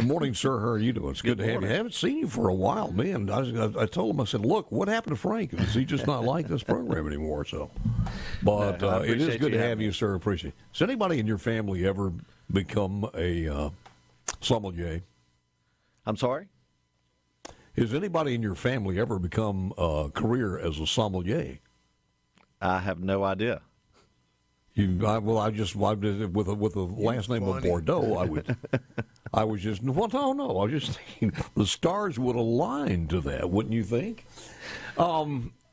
morning, sir. How are you doing? It's good to have you. I haven't seen you for a while, man. I told him, I said, look, what happened to Frank? Is he just not like this program anymore? So, but it is good to have you, sir. Appreciate it. Has anybody in your family ever become a sommelier? I'm sorry? Has anybody in your family ever become a career as a sommelier? I have no idea. With the last name of Bordeaux, I was just no. I was just thinking the stars would align to that, wouldn't you think?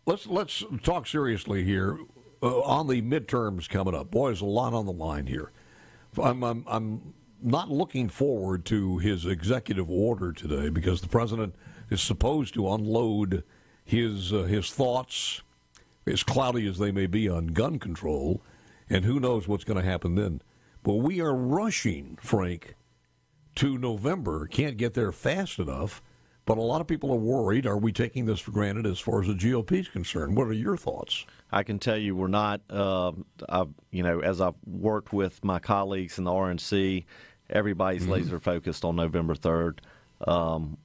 Let's talk seriously here on the midterms coming up. Boy, there's a lot on the line here. I'm not looking forward to his executive order today because the president is supposed to unload his thoughts, as cloudy as they may be, on gun control. And who knows what's going to happen then. But we are rushing, Frank, to November. Can't get there fast enough. But a lot of people are worried. Are we taking this for granted as far as the GOP is concerned? What are your thoughts? I can tell you we're not. As I've worked with my colleagues in the RNC, everybody's laser focused on November 3rd.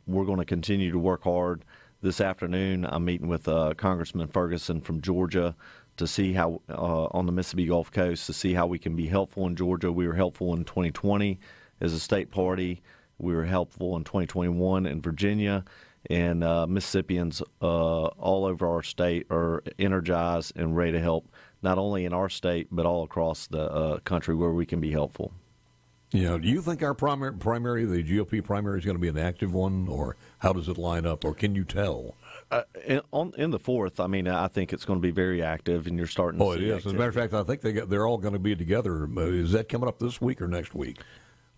We're going to continue to work hard. This afternoon, I'm meeting with Congressman Ferguson from Georgia to see how, on the Mississippi Gulf Coast, to see how we can be helpful in Georgia. We were helpful in 2020 as a state party. We were helpful in 2021 in Virginia. And Mississippians all over our state are energized and ready to help, not only in our state, but all across the country where we can be helpful. Yeah. Do you think our primary, the GOP primary, is going to be an active one, or how does it line up, or can you tell? In the fourth, I think it's going to be very active, and you're starting to see it is. As a matter of fact, I think they're all going to be together. Is that coming up this week or next week?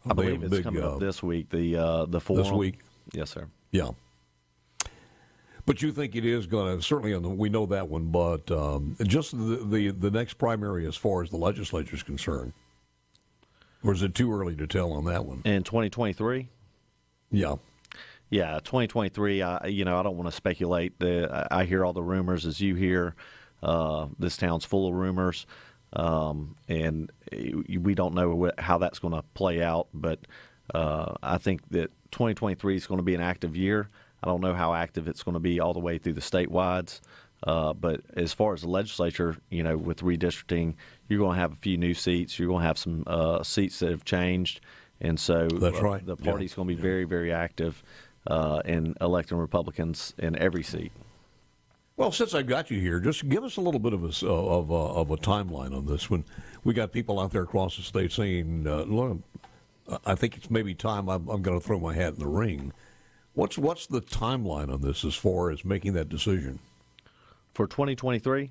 I believe it's coming up this week, the forum. This week? Yes, sir. Yeah. But you think it is going to, certainly we know that one, but just the next primary as far as the legislature is concerned? Or is it too early to tell on that one? In 2023? Yeah. Yeah, 2023, I don't want to speculate. I hear all the rumors as you hear. This town's full of rumors, and we don't know how that's going to play out. But I think that 2023 is going to be an active year. I don't know how active it's going to be all the way through the statewides. But as far as the legislature, with redistricting, you're going to have a few new seats. You're going to have some seats that have changed. And so that's right. The party's going to be very, very active in electing Republicans in every seat. Well, since I've got you here, just give us a little bit of a timeline on this. When we got people out there across the state saying, look, I think it's maybe time I'm going to throw my hat in the ring. What's the timeline on this as far as making that decision? For 2023?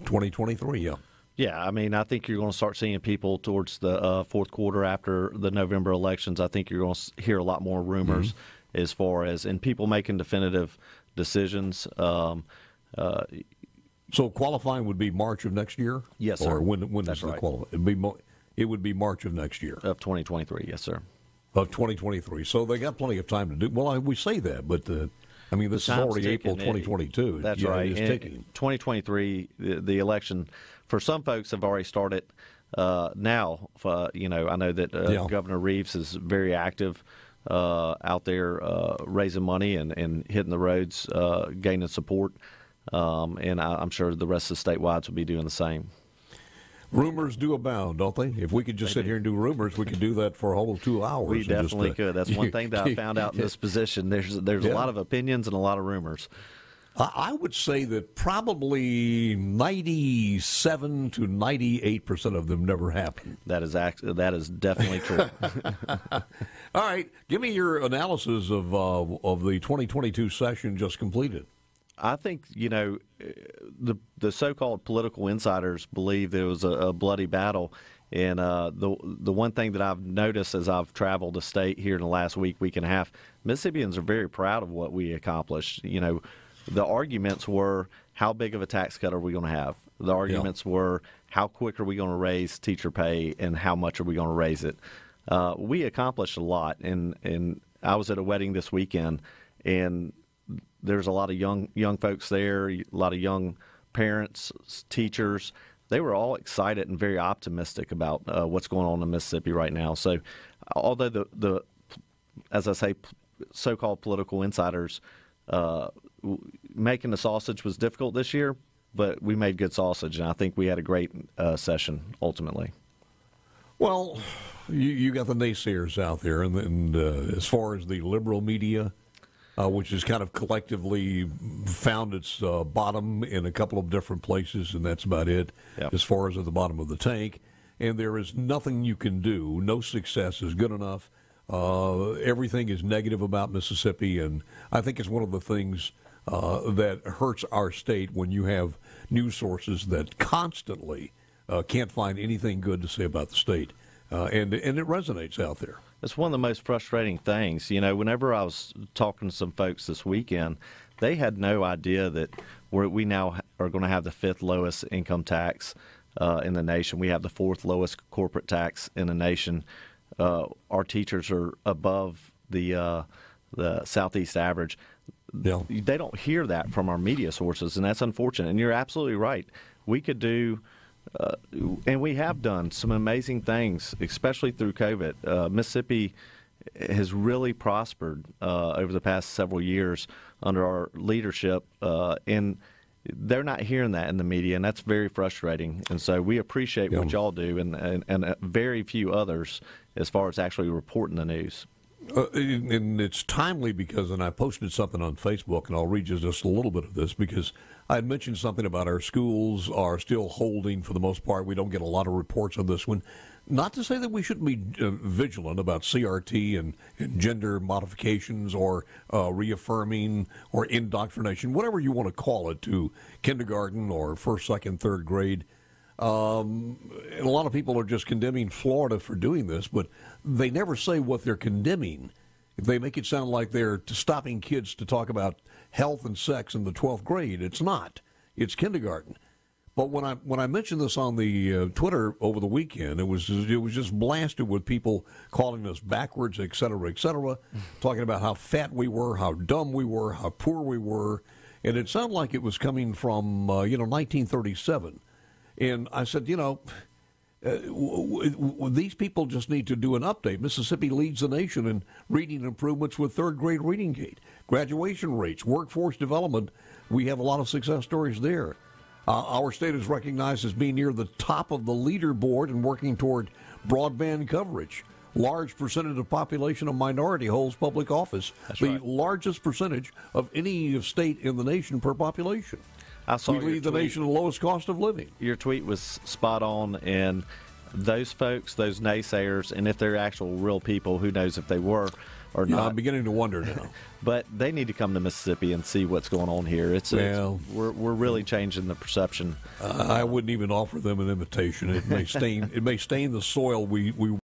2023, yeah. Yeah, I think you're going to start seeing people towards the fourth quarter after the November elections. I think you're going to hear a lot more rumors as far as, and people making definitive decisions. So qualifying would be March of next year? Yes, sir. Or when That's does the right. qualify? It would be March of next year. Of 2023, yes, sir. Of 2023. So they got plenty of time to do. Well, we say that, but this is already April 2022. That's right. It is ticking. 2023, the election, for some folks, have already started now. I know that Governor Reeves is very active out there raising money and hitting the roads, gaining support. And I'm sure the rest of the statewide will be doing the same. Rumors do abound, don't they? If we could just sit here and do rumors, we could do that for a whole 2 hours. We definitely could. That's one thing that I found out in this position. There's a lot of opinions and a lot of rumors. I would say that probably 97 to 98% of them never happen. That is definitely true. All right, give me your analysis of the 2022 session just completed. I think, the so-called political insiders believe there was a bloody battle. And the one thing that I've noticed as I've traveled the state here in the last week and a half, Mississippians are very proud of what we accomplished. The arguments were, how big of a tax cut are we going to have? The arguments were, how quick are we going to raise teacher pay and how much are we going to raise it? We accomplished a lot. And I was at a wedding this weekend, and there's a lot of young folks there, a lot of young parents, teachers. They were all excited and very optimistic about what's going on in Mississippi right now. So although the as I say, so-called political insiders. Making the sausage was difficult this year, but we made good sausage, and I think we had a great session ultimately. Well, you got the naysayers out there, and as far as the liberal media, which has kind of collectively found its bottom in a couple of different places, and that's about it. Yep. As far as at the bottom of the tank. And there is nothing you can do. No success is good enough. Everything is negative about Mississippi, and I think it's one of the things that hurts our state when you have news sources that constantly can't find anything good to say about the state. And it resonates out there. It's one of the most frustrating things. You know, whenever I was talking to some folks this weekend, they had no idea that we now are going to have the 5th lowest income tax in the nation. We have the 4th lowest corporate tax in the nation. Our teachers are above the Southeast average. Yeah. They don't hear that from our media sources, and that's unfortunate. And you're absolutely right. We could do, and we have done some amazing things, especially through COVID. Mississippi has really prospered over the past several years under our leadership, and they're not hearing that in the media, and that's very frustrating. And so we appreciate what y'all do, and very few others as far as actually reporting the news. And it's timely because, and I posted something on Facebook, and I'll read you just a little bit of this, because I had mentioned something about our schools are still holding for the most part. We don't get a lot of reports on this one. Not to say that we shouldn't be vigilant about CRT and gender modifications or reaffirming or indoctrination, whatever you want to call it, to kindergarten or first, second, third grade. And a lot of people are just condemning Florida for doing this, but they never say what they're condemning. They make it sound like they're stopping kids to talk about health and sex in the 12th grade. It's not. It's kindergarten. But when I mentioned this on the Twitter over the weekend, it was just blasted with people calling us backwards, et cetera, talking about how fat we were, how dumb we were, how poor we were, and it sounded like it was coming from 1937. And I said, these people just need to do an update. Mississippi leads the nation in reading improvements with third-grade reading gate, graduation rates, workforce development. We have a lot of success stories there. Our state is recognized as being near the top of the leaderboard and working toward broadband coverage. Large percentage of population of minority holds public office. That's the right. Largest percentage of any state in the nation per population. We lead the nation in the lowest cost of living. Your tweet was spot on, and those folks, those naysayers, and if they're actual real people, who knows if they were or not. I'm beginning to wonder now. But they need to come to Mississippi and see what's going on here. We're really changing the perception. I wouldn't even offer them an invitation. It may stain the soil we